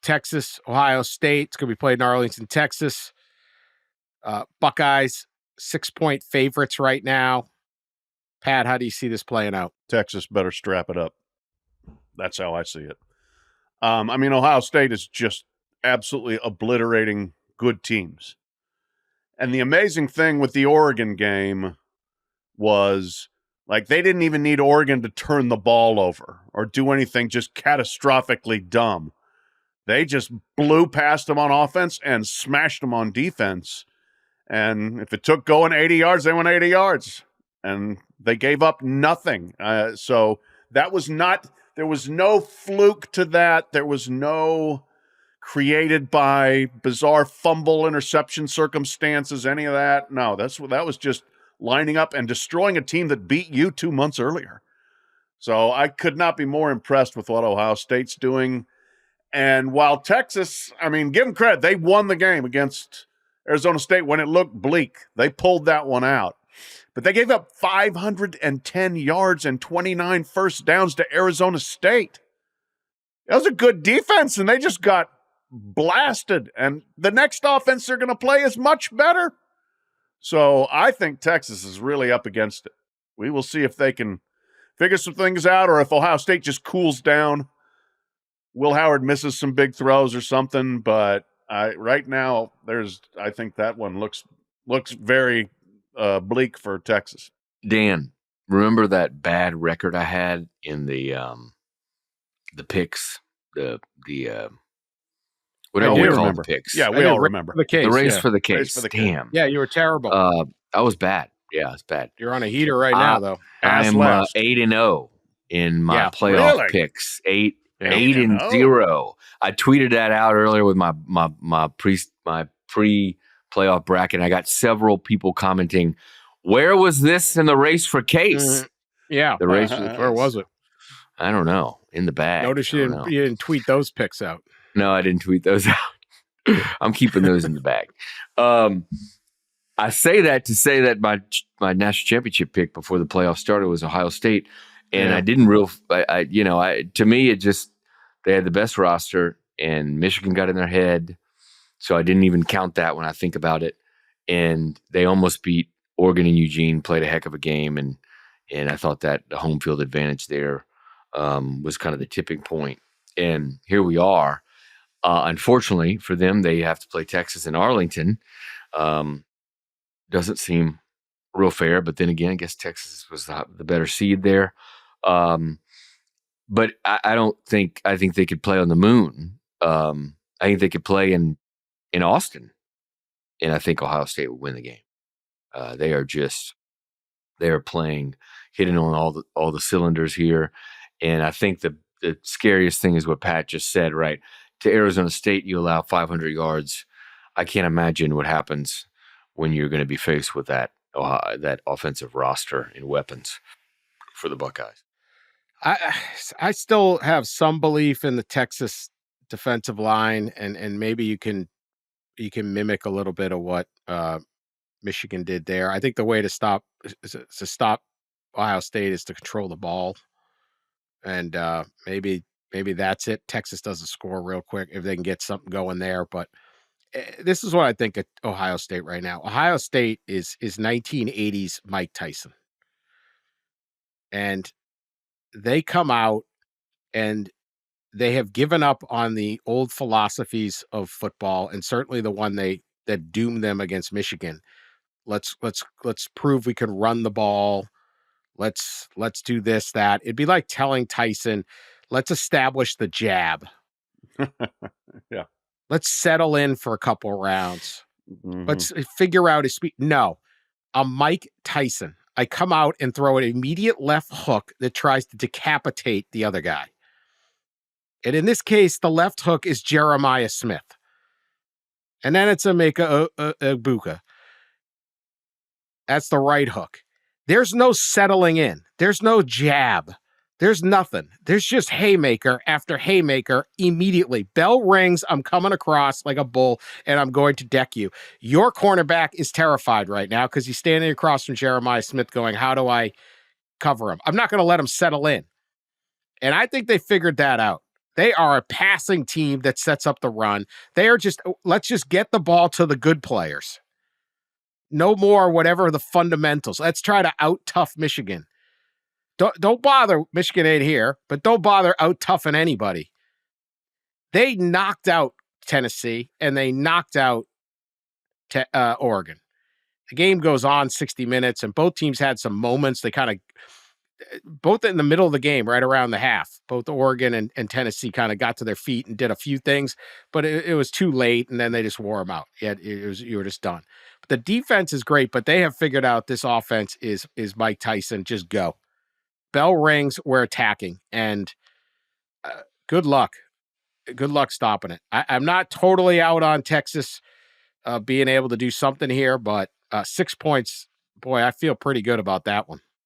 Texas, Ohio State. It's going to be played in Arlington, Texas. Buckeyes, 6-point favorites right now. Pat, how do you see this playing out? Texas better strap it up. That's how I see it. Ohio State is just absolutely obliterating good teams. And the amazing thing with the Oregon game was, like, they didn't even need Oregon to turn the ball over or do anything just catastrophically dumb. They just blew past them on offense and smashed them on defense. And if it took going 80 yards, they went 80 yards. And they gave up nothing. So that was not, there was no fluke to that. There was no created by bizarre fumble interception circumstances, any of that. No, that was just lining up and destroying a team that beat you 2 months earlier. So I could not be more impressed with what Ohio State's doing. And while Texas, give them credit, they won the game against Arizona State when it looked bleak. They pulled that one out. But they gave up 510 yards and 29 first downs to Arizona State. That was a good defense, and they just got blasted. And the next offense they're going to play is much better. So I think Texas is really up against it. We will see if they can figure some things out or if Ohio State just cools down. Will Howard misses some big throws or something, but right now I think that one looks very bleak for Texas. Dan, remember that bad record I had in the picks, the whatever we call the picks. Yeah, we all remember the race for the case. Damn. Yeah, you were terrible. I was bad. Yeah, it's bad. You're on a heater right now, though. I'm 8-0 in my playoff picks. 8-0. I tweeted that out earlier with my pre-playoff bracket. I got several people commenting, "Where was this in the race for case?" Yeah, the race. Where was it? I don't know. In the bag. Notice you didn't tweet those picks out. No, I didn't tweet those out. I'm keeping those in the bag. I say that to say that my national championship pick before the playoffs started was Ohio State, and I didn't to me it just, they had the best roster, and Michigan got in their head, so I didn't even count that when I think about it. And they almost beat Oregon and Eugene, played a heck of a game, and I thought that the home field advantage there was kind of the tipping point. And here we are. Unfortunately for them, they have to play Texas and Arlington. Doesn't seem real fair, but then again, I guess Texas was the better seed there. But I think they could play on the moon. I think they could play in Austin, and I think Ohio State will win the game. They are playing, hitting on all the cylinders here, and I think the scariest thing is what Pat just said. Right, to Arizona State, you allow 500 yards. I can't imagine what happens when you're going to be faced with that offensive roster and weapons for the Buckeyes. I still have some belief in the Texas defensive line, and maybe you can mimic a little bit of what Michigan did there. I think the way to stop Ohio State is to control the ball, and maybe that's it. Texas doesn't score real quick if they can get something going there, but this is what I think of Ohio State right now. Ohio State is 1980s Mike Tyson, and they come out and they have given up on the old philosophies of football, and certainly the one that doomed them against Michigan. Let's prove we can run the ball. Let's do this, that. It'd be like telling Tyson, let's establish the jab. Yeah. Let's settle in for a couple rounds. Mm-hmm. Let's figure out his speed. No, I'm Mike Tyson. I come out and throw an immediate left hook that tries to decapitate the other guy. And in this case, the left hook is Jeremiah Smith. And then it's Emeka Egbuka. That's the right hook. There's no settling in. There's no jab. There's nothing. There's just haymaker after haymaker immediately. Bell rings. I'm coming across like a bull, and I'm going to deck you. Your cornerback is terrified right now because he's standing across from Jeremiah Smith going, how do I cover him? I'm not going to let him settle in. And I think they figured that out. They are a passing team that sets up the run. They are just, let's just get the ball to the good players. No more whatever the fundamentals. Let's try to out-tough Michigan. Don't bother. Michigan ain't here, but don't bother out-toughing anybody. They knocked out Tennessee, and they knocked out Oregon. The game goes on 60 minutes, and both teams had some moments. They kind of, both in the middle of the game, right around the half, both Oregon and Tennessee kind of got to their feet and did a few things, but it was too late, and then they just wore them out. You were just done. But the defense is great, but they have figured out this offense is Mike Tyson. Just go. Bell rings, we're attacking, and good luck. Good luck stopping it. I'm not totally out on Texas being able to do something here, but 6 points, boy, I feel pretty good about that one.